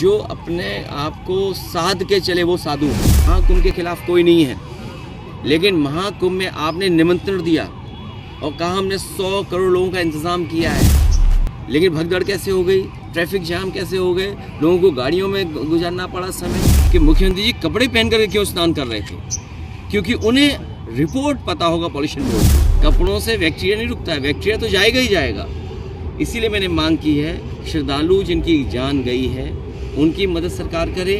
जो अपने आप को साध के चले वो साधु हैं। महाकुंभ के खिलाफ कोई नहीं है, लेकिन महाकुंभ में आपने निमंत्रण दिया और कहा हमने 100 करोड़ लोगों का इंतज़ाम किया है, लेकिन भगदड़ कैसे हो गई, ट्रैफिक जाम कैसे हो गए, लोगों को गाड़ियों में गुजारना पड़ा समय। कि मुख्यमंत्री जी कपड़े पहन करके क्यों स्नान कर रहे थे? क्योंकि उन्हें रिपोर्ट पता होगा पॉल्यूशन बोर्ड की। कपड़ों से बैक्टीरिया नहीं रुकता है, बैक्टीरिया तो जाएगा ही जाएगा। इसीलिए मैंने मांग की है, श्रद्धालु जिनकी जान गई है उनकी मदद सरकार करे।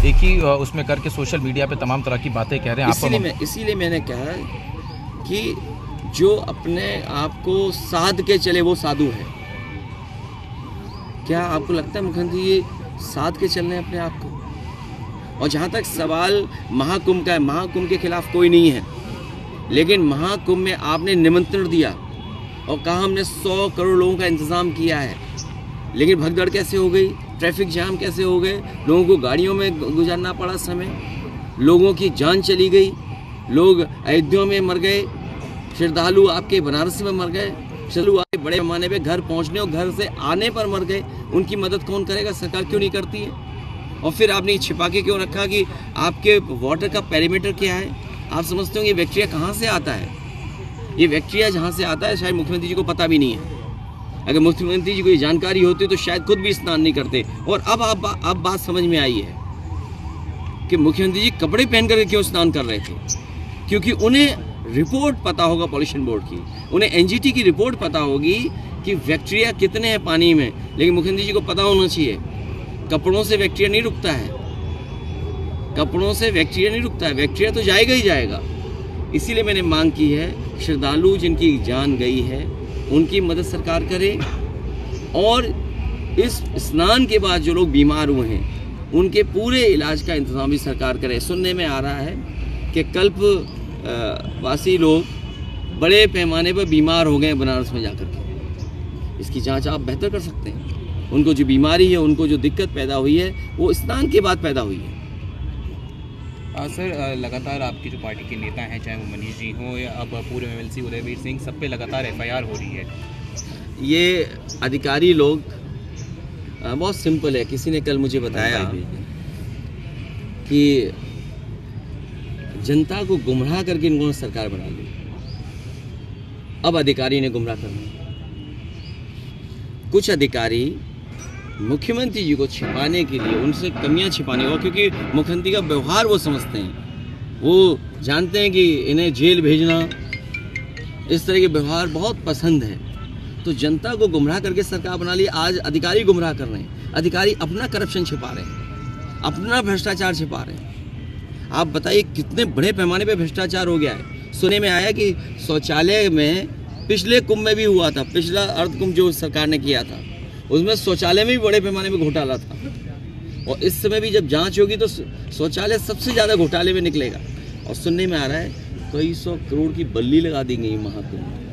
एक ही उसमें करके सोशल मीडिया पे तमाम तरह की बातें कह रहे हैं। इसीलिए मैंने कहा कि जो अपने आप को साध के चले वो साधु है। क्या आपको लगता है मुख्यमंत्री ये साध के चल रहे हैं अपने आप को? और जहाँ तक सवाल महाकुंभ का है, महाकुंभ के खिलाफ कोई नहीं है, लेकिन महाकुंभ में आपने निमंत्रण दिया और कहा हमने 100 करोड़ लोगों का इंतज़ाम किया है, लेकिन भगदड़ कैसे हो गई, ट्रैफिक जाम कैसे हो गए, लोगों को गाड़ियों में गुजारना पड़ा समय, लोगों की जान चली गई, लोग अयोध्या में मर गए, श्रद्धालु आपके बनारस में मर गए, श्रद्धालु आपके बड़े पैमाने पे घर पहुंचने और घर से आने पर मर गए। उनकी मदद कौन करेगा? सरकार क्यों नहीं करती है? और फिर आपने छिपा के क्यों रखा कि आपके वाटर का पैरामीटर क्या है? आप समझते हो ये बैक्टीरिया कहाँ से आता है? ये बैक्टीरिया जहाँ से आता है शायद मुख्यमंत्री जी को पता भी नहीं है। अगर मुख्यमंत्री जी को ये जानकारी होती तो शायद खुद भी स्नान नहीं करते। और अब बात समझ में आई है कि मुख्यमंत्री जी कपड़े पहन करके क्यों स्नान कर रहे थे? क्योंकि उन्हें रिपोर्ट पता होगा पॉल्यूशन बोर्ड की, उन्हें एनजीटी की रिपोर्ट पता होगी कि बैक्टीरिया कितने हैं पानी में। लेकिन मुख्यमंत्री जी को पता होना चाहिए कपड़ों से बैक्टीरिया नहीं रुकता है, कपड़ों से बैक्टीरिया नहीं रुकता है, बैक्टीरिया तो जाएगा ही जाएगा। इसीलिए मैंने मांग की है, श्रद्धालु जिनकी जान गई है उनकी मदद सरकार करे, और इस स्नान के बाद जो लोग बीमार हुए हैं उनके पूरे इलाज का इंतजाम भी सरकार करे। सुनने में आ रहा है कि कल्प वासी लोग बड़े पैमाने पर बीमार हो गए बनारस में जाकर के। इसकी जांच आप बेहतर कर सकते हैं। उनको जो बीमारी है, उनको जो दिक्कत पैदा हुई है वो स्नान के बाद पैदा हुई है। सर, लगातार आपकी जो पार्टी के नेता हैं, चाहे वो मनीष जी हों या अब पूर्व एमएलसी उदयवीर सिंह, सब पे लगातार एफआईआर हो रही है। ये अधिकारी लोग बहुत सिंपल है। किसी ने कल मुझे बताया कि जनता को गुमराह करके इन्होंने सरकार बना ली। अब अधिकारी ने गुमराह करना। कुछ अधिकारी मुख्यमंत्री जी को छिपाने के लिए, उनसे कमियां छिपाने, और क्योंकि मुख्यमंत्री का व्यवहार वो समझते हैं, वो जानते हैं कि इन्हें जेल भेजना, इस तरह के व्यवहार बहुत पसंद है, तो जनता को गुमराह करके सरकार बना ली। आज अधिकारी गुमराह कर रहे हैं, अधिकारी अपना करप्शन छिपा रहे हैं, अपना भ्रष्टाचार छिपा रहे हैं। आप बताइए कितने बड़े पैमाने पे भ्रष्टाचार हो गया है। सुनने में आया कि शौचालय में पिछले कुंभ में भी हुआ था, पिछला अर्ध कुंभ जो सरकार ने किया था उसमें शौचालय में भी बड़े पैमाने में घोटाला था, और इस समय भी जब जांच होगी तो शौचालय सबसे ज़्यादा घोटाले में निकलेगा। और सुनने में आ रहा है कई 100 करोड़ की बल्ली लगा दी गई महाकुंभ में।